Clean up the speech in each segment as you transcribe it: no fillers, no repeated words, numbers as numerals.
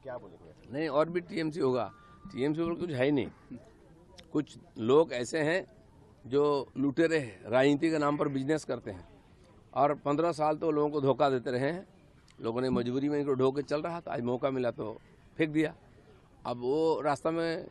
क्या बोलेंगे? नहीं, और भी टीएमसी होगा। टीएमसी पर कुछ है ही नहीं। कुछ लोग ऐसे हैं जो लुटेरे हैं, राजनीति के नाम पर बिजनेस करते हैं, और 15 साल तो लोगों को धोखा देते रहे हैं। लोगों ने मजबूरी में इनको ढो के चल रहा था, आज मौका मिला तो फेंक दिया। अब वो रास्ता में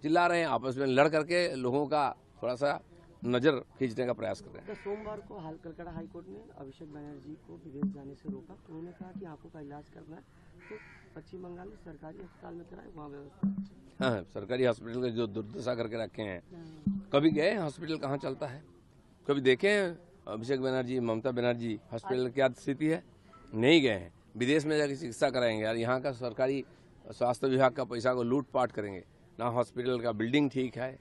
चिल्ला रहे हैं, आपस में लड़ करके लोगों का थोड़ा सा नज़र खींचने का प्रयास कर रहे हैं। सोमवार को कलकत्ता हाईकोर्ट ने अभिषेक बनर्जी को विदेश जाने से रोका। उन्होंने कहा कि आंखों का इलाज करना है तो पश्चिम बंगाल में सरकारी अस्पताल में कराए, वहाँ व्यवस्था। हाँ, सरकारी हॉस्पिटल के जो दुर्दशा करके रखे हैं। कभी गए हॉस्पिटल कहाँ चलता है? कभी देखे हैं अभिषेक बनर्जी, ममता बनर्जी हॉस्पिटल क्या स्थिति है? नहीं गए हैं। विदेश में जाकर चिकित्सा कराएंगे यार, यहाँ का सरकारी स्वास्थ्य विभाग का पैसा को लूट पाट करेंगे। ना हॉस्पिटल का बिल्डिंग ठीक है,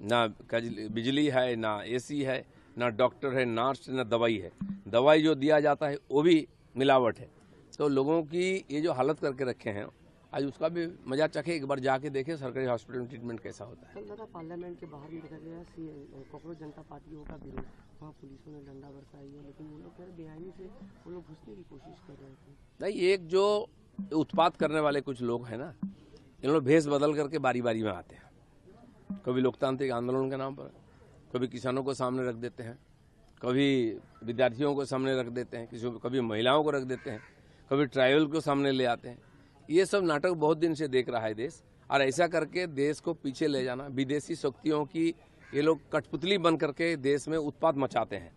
ना बिजली है, ना एसी है, ना डॉक्टर है, नर्स, ना दवाई है। दवाई जो दिया जाता है वो भी मिलावट है। तो लोगों की ये जो हालत करके रखे हैं, आज उसका भी मजा चखे, एक बार जाके देखें सरकारी हॉस्पिटल में ट्रीटमेंट कैसा होता है। कल दादा पार्लियामेंट के बाहर में देखा गया कांग्रेस जनता पार्टी का विरोध, वहाँ पुलिसों ने डंडा बरसाई है, लेकिन वो लोग कह रहे बेआईनी से वो लोग घुसने की कोशिश कर रहे थे। नहीं, एक जो उत्पात करने वाले कुछ लोग हैं ना, इन लोग भेष बदल करके बारी बारी में आते हैं। कभी लोकतांत्रिक आंदोलन के नाम पर, कभी किसानों को सामने रख देते हैं, कभी विद्यार्थियों को सामने रख देते हैं, कभी महिलाओं को रख देते हैं, कभी ट्राइबल को सामने ले आते हैं। ये सब नाटक बहुत दिन से देख रहा है देश, और ऐसा करके देश को पीछे ले जाना, विदेशी शक्तियों की ये लोग कठपुतली बन करके देश में उत्पात मचाते हैं।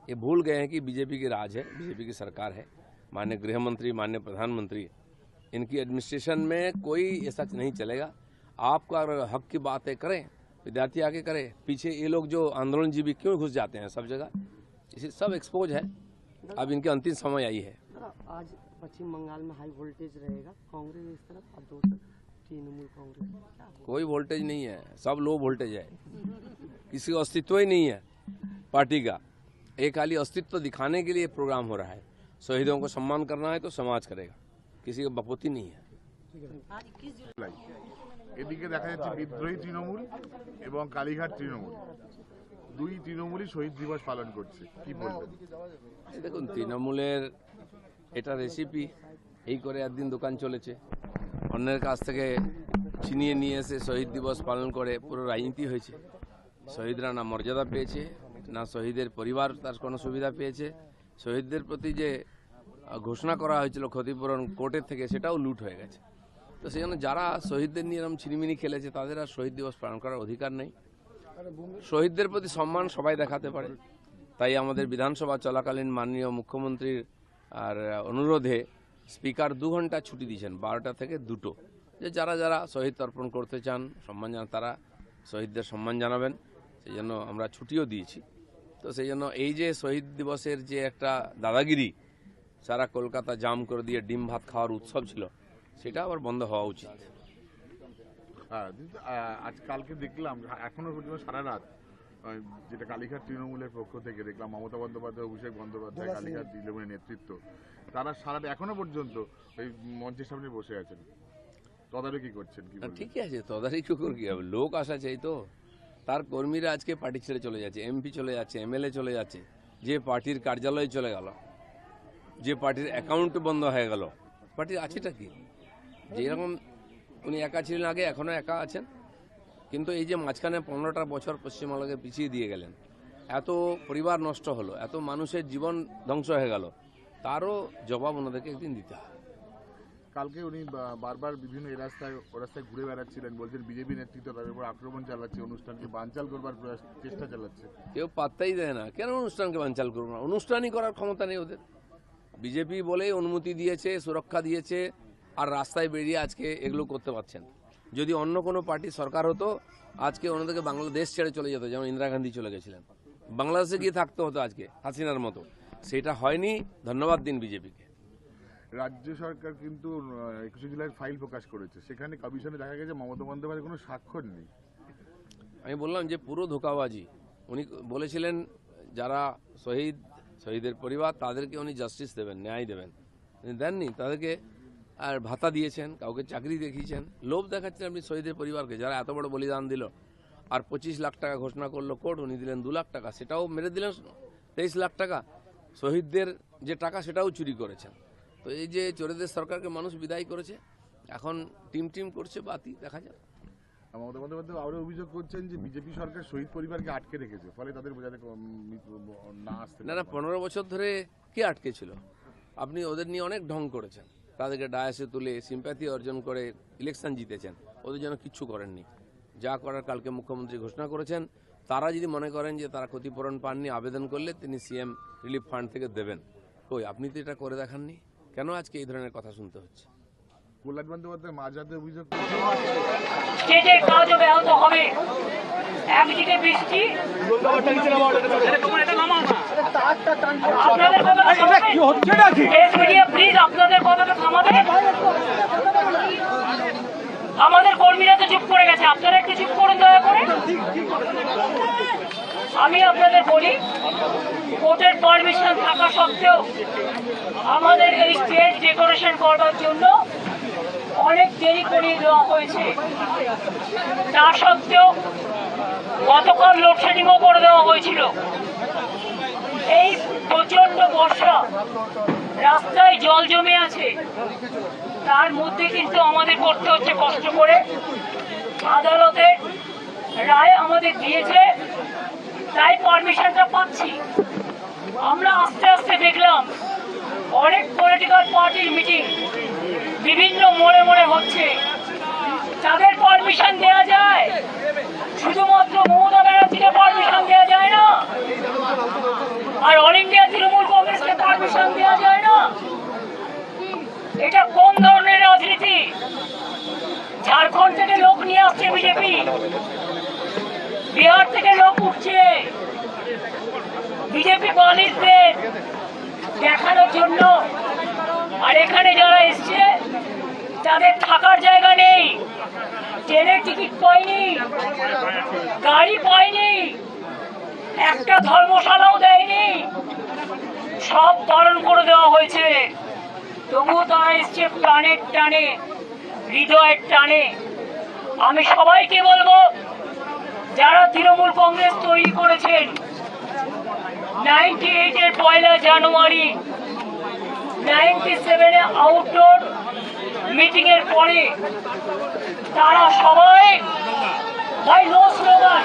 ये भूल गए हैं कि बीजेपी की राज है, बीजेपी की सरकार है। माननीय गृह मंत्री, माननीय प्रधानमंत्री, इनकी एडमिनिस्ट्रेशन में कोई ऐसा नहीं चलेगा। आपका अगर हक की बातें करें, विद्यार्थी आके करें, पीछे ये लोग जो आंदोलनजीवी क्यों घुस जाते हैं सब जगह, इसे सब एक्सपोज है। अब इनके अंतिम समय आई है। आज पश्चिम बंगाल में हाई वोल्टेज रहेगा, कांग्रेस इस तरफ और दूसरी तृणमूल कांग्रेस। कोई वोल्टेज नहीं है, सब लो वोल्टेज है। किसी का अस्तित्व ही नहीं है पार्टी का। एक खाली अस्तित्व दिखाने के लिए प्रोग्राम हो रहा है। शहीदों को सम्मान करना है तो समाज करेगा, किसी का बपोती नहीं है। এদিকে দেখা যাচ্ছে বিদ্রোহী তৃণমূল এবং কালীঘাট তৃণমূল দুই তৃণমূলই শহীদ দিবস পালন করছে, কি বলবেন? দেখুন, তৃণমূলের এটা রেসিপি, এই করে একদিন দোকান চলেছে, অন্যের কাছ থেকে ছিনিয়ে নিয়ে এসে শহীদ দিবস পালন করে পুরো রাজনীতি হয়েছে। শহীদরা না মর্যাদা পেয়েছে, না শহীদের পরিবার তার কোনো সুবিধা পেয়েছে। শহীদদের প্রতি যে ঘোষণা করা হয়েছিল ক্ষতিপূরণ কোর্টের থেকে, সেটাও লুট হয়ে গেছে। তো সেই জন্য যারা শহীদদের নিয়ে এরকম ছিনিমিনি খেলেছে, তাদের আর শহীদ দিবস পালন করার অধিকার নেই। শহীদদের প্রতি সম্মান সবাই দেখাতে পারে। তাই আমাদের বিধানসভা চলাকালীন মাননীয় মুখ্যমন্ত্রীর আর অনুরোধে স্পিকার 2 ঘন্টা ছুটি দিয়েছেন, 12টা থেকে 2টো, যে যারা যারা শহীদ তর্পণ করতে চান, সম্মান জানান, তারা শহীদদের সম্মান জানাবেন। সেই জন্য আমরা ছুটিও দিয়েছি। তো সেই জন্য এই যে শহীদ দিবসের যে একটা দাদাগিরি, সারা কলকাতা জাম করে দিয়ে ডিম ভাত খাওয়ার উৎসব ছিল, সেটা আবার বন্ধ হওয়া উচিত। আজ কালকে দেখলাম এখনো পর্যন্ত সারা রাত যেটা কালীঘাট তৃণমূলের পক্ষ থেকে দেখলাম, মমতা বন্দ্যোপাধ্যায়, অভিষেক বন্দ্যোপাধ্যায়, কালীঘাট তৃণমূলের নেতৃত্ব, তারা সারা এখনো পর্যন্ত ওই মঞ্চের সামনে বসে আছেন, তদারকি করছেন। কি ঠিকই আছে, তদারকি করে কি হবে? লোক আসা চাই তো। তার কর্মীরা আজকে পার্টি ছেড়ে চলে যাচ্ছে, এমপি চলে যাচ্ছে, এমএলএ চলে যাচ্ছে, যে পার্টির কার্যালয়ে চলে গেল, যে পার্টির অ্যাকাউন্ট বন্ধ হয়ে গেল, পার্টির আছেটা কি? যেরকম উনি একা ছিলেন আগে, এখনও একা আছেন, কিন্তু এই যে মাঝখানে 15টা বছর পশ্চিমবঙ্গকে পিছিয়ে দিয়ে গেলেন, এত পরিবার নষ্ট হলো, এত মানুষের জীবন ধ্বংস হয়ে গেল, তারও জবাব ওনাদেরকে একদিন দিতে হবে। কালকে উনি বারবার বিভিন্ন রাস্তায় ঘুরে বেড়াচ্ছিলেন, বলছেন বিজেপি নেতৃত্ব তাদের উপর আক্রমণ চালাচ্ছে, অনুষ্ঠানকে বানচাল করবার চেষ্টা চালাচ্ছে। কেউ পাত্তাই দেয় না। কেন অনুষ্ঠানকে বানচাল করবো না? অনুষ্ঠানই করার ক্ষমতা নেই ওদের। বিজেপি বলেই অনুমতি দিয়েছে, সুরক্ষা দিয়েছে, আর রাস্তায় বেরিয়ে আজকে এগুলো করতে পারছেন। যদি অন্য কোনো পার্টি সরকার হতো, আজকে ওনাদেরকে বাংলাদেশ ছেড়ে চলে যেত, যেমন ইন্দিরা গান্ধী চলে গেছিলেন। বাংলাদেশে গিয়ে থাকতে হতো আজকে হাসিনার মতো। সেটা হয়নি, ধন্যবাদ দিন বিজেপিকে। রাজ্য সরকার কিন্তু 21 জুলাই ফাইল প্রকাশ করেছে, সেখানে কমিশনে দেখা গেছে মমতা বন্দ্যোপাধ্যায়ের কোনো স্বাক্ষর নেই। আমি বললাম যে পুরো ধোঁকাবাজি। উনি বলেছিলেন যারা শহীদের পরিবার, তাদেরকে উনি জাস্টিস দেবেন, ন্যায় দেবেন, দেননি। তাদেরকে আর ভাতা দিয়েছেন, কাউকে চাকরি দেখিয়েছেন, লোভ দেখাচ্ছেন আপনি শহীদের পরিবারকে, যারা এত বড় বলিদান দিল। আর 25 লাখ টাকা ঘোষণা করলো কোর্ট, উনি দিলেন 2 লাখ টাকা, সেটাও মেরে দিলেন 23 লাখ টাকা। শহীদদের যে টাকা সেটাও চুরি করেছেন। তো এই যে চোরেদের সরকারকে মানুষ বিদায় করেছে, এখন টিম করছে বাতি, দেখা যাক। মমতা বন্দ্যোপাধ্যায় আরও অভিযোগ করছেন যে বিজেপি সরকার শহীদ পরিবারকে আটকে রেখেছে, ফলে তাদের বোঝাতে না আসতে। না 15 বছর ধরে কে আটকে ছিল? আপনি ওদের নিয়ে অনেক ঢং করেছেন, তাদেরকে ডায়াসে তুলে সিম্প্যাথি অর্জন করে ইলেকশন জিতেছেন, ওদের জন্য কিচ্ছু করেননি। যা করার কালকে মুখ্যমন্ত্রী ঘোষণা করেছেন। তারা যদি মনে করেন যে তারা ক্ষতিপূরণ পাননি, আবেদন করলে তিনি সিএম রিলিফ ফান্ড থেকে দেবেন। কই, আপনি তো এটা করে দেখাননি, কেন আজকে এই ধরনের কথা শুনতে হচ্ছে? প্রহ্লাদ বন্দ্যোপাধ্যায় মাঝরাতে অভিযোগ স্টেটের কাজও ব্যাহত হবে। একদিকে বৃষ্টি, আপনাদের কথাটা থামাবেন? প্রেস মিডিয়া প্লিজ আপনাদের কথাটা থামাবেন। আমাদের কর্মীরা তো চুপ করে গেছে, আপনারা একটু চুপ করুন দয়া করে। আমি আপনাদের বলি, কোর্টের পারমিশন থাকা সত্ত্বেও আমাদের এই স্টেজ ডেকোরেশন করবার জন্য অনেক দেরি করিয়ে দেওয়া হয়েছে। তা সত্ত্বেও গতকাল লোডশেডিংও করে দেওয়া হয়েছিল। এই প্রচন্ড বর্ষা, রাস্তায় জল জমে আছে, তার মধ্যে কিন্তু আমাদের করতে হচ্ছে কষ্ট করে। আদালতের রায় আমাদের দিয়েছে, তাই পারমিশনটা পাচ্ছি। আমরা আস্তে আস্তে দেখলাম অনেক পলিটিক্যাল পার্টির মিটিং বিভিন্ন মোড়ে মোড়ে হচ্ছে, তাদের পারমিশন দেওয়া যায়, শুধুমাত্র মমতা ব্যানার্জিকে পারমিশন দেওয়া যায় না, আর অল ইন্ডিয়া তৃণমূল কংগ্রেসকে পারমিশন দেওয়া যায় না। এটা কোন ধরনের রাজনীতি? ঝাড়খণ্ড থেকে লোক নিয়ে আসছে বিজেপি, বিহার থেকে লোক উঠছে বিজেপি বালিশদের দেখানোর জন্য, আর এখানে যারা এসছে তাদের থাকার জায়গা নেই, ট্রেনের টিকিট পায়নি, গাড়ি পায়নি, একটা ধর্মশালাও দেয়নি, সব পালন করে দেওয়া হয়েছে। তবুও তারা এসছে প্রাণের টানে, হৃদয়ের টানে। আমি সবাইকে বলবো, যারা তৃণমূল কংগ্রেস তৈরি করেছেন 98-এর 1 জানুয়ারি, 97-এ আউটডোর মিটিং এর পরে, তারা সবাই ভাই নো স্লোগান,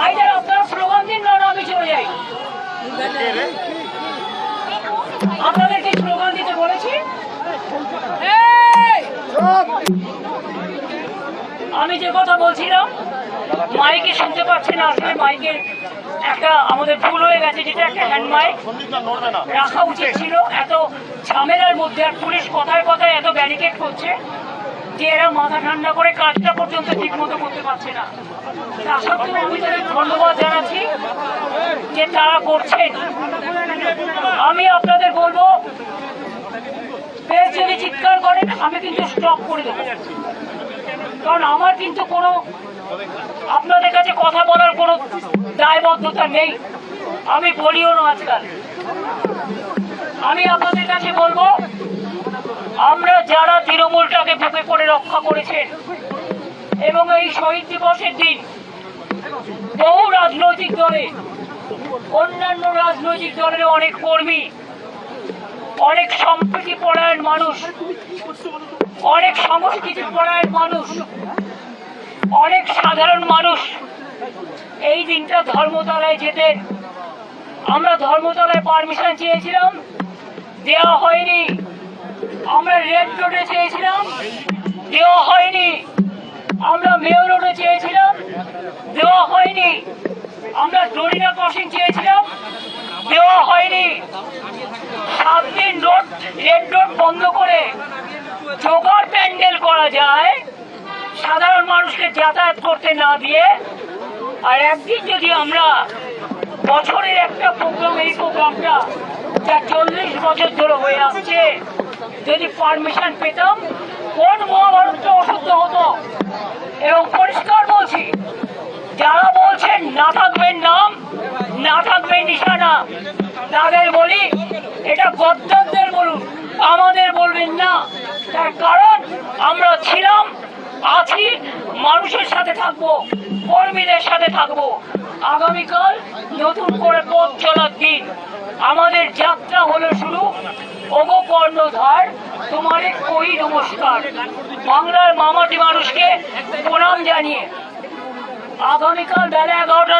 আইদার আপনারা স্লোগান দিন, না আমি চলে যাই। আপনাদেরকে স্লোগান দিতে বলেছি? আমি যে কথা বলছিলাম মাইকে শুনতে পাচ্ছি না, আসলে মাইকের একটা আমাদের ভুল হয়ে গেছে, যেটা একটা হ্যান্ড মাইক রাখা উচিত ছিল। এত ঝামেলার মধ্যে আর পুলিশ কথায় কথায় এত ব্যারিকেড করছে যে এরা মাথা ঠান্ডা করে কাজটা পর্যন্ত ঠিক মতো করতে পারছে না। তা সত্ত্বেও আমি তাদের ধন্যবাদ জানাচ্ছি যে তারা করছেন। আমি আপনাদের বলবো, বেশ যদি চিৎকার করেন আমি কিন্তু স্টপ করে দেবো, কারণ আমার কিন্তু কোনো আপনাদের কাছে কথা বলার কোনো দায়বদ্ধতা নেই, আমি বলিও না আজকাল। আমি আপনাদের কাছে বলবো, আমরা যারা তৃণমূলটাকে বুকে করে রক্ষা করেছেন এবং এই শহীদ দিবসের দিন বহু রাজনৈতিক দলে, অন্যান্য রাজনৈতিক দলের অনেক কর্মী, অনেক সম্প্রীতি পরায়ণ মানুষ, অনেক সংস্কৃতি পরায়ণ মানুষ, অনেক সাধারণ মানুষ এই দিনটা ধর্মতলায় যেতেন। আমরা ধর্মতলায় পারমিশন চেয়েছিলাম, দেওয়া হয়নি। আমরা রেড রোডে চেয়েছিলাম, দেওয়া হয়নি। আমরা মেয়র রোডে চেয়েছিলাম, দেওয়া হয়নি। আমরা ডরিনা ক্রসিং চেয়েছিলাম, দেওয়া হয়নি। 7 দিন রেড রোড বন্ধ করে জোগাড় প্যান্ডেল করা যায়, সাধারণ মানুষকে যাতায়াত করতে না দিয়ে, আর একদিন যদি আমরা বছরের একটা প্রোগ্রাম, এই প্রোগ্রামটা যা 40 বছর ধরে হয়ে আসছে, যদি পারমিশন পেতাম, কোন মহাভারতটা অশুদ্ধ হতো। এবং পরিষ্কার বলছি, যারা বলছেন না থাকবেন নাম, না থাকবে নিশানা, তাদের বলি এটা গদ্দারদের বলুন, আমাদের বলবেন না। তার কারণ আমরা ছিলাম, আছি, মানুষের সাথে থাকবো, কর্মীদের সাথে থাকবো। আগামীকাল নতুন করে পথ চলার দিন। আমাদের যাত্রা হলো শুরু। ওগো কর্ণধার, তোমারে কই নমস্কার। বাংলার মামাটি মানুষকে প্রণাম জানিয়ে আগামীকাল বেলা 11টা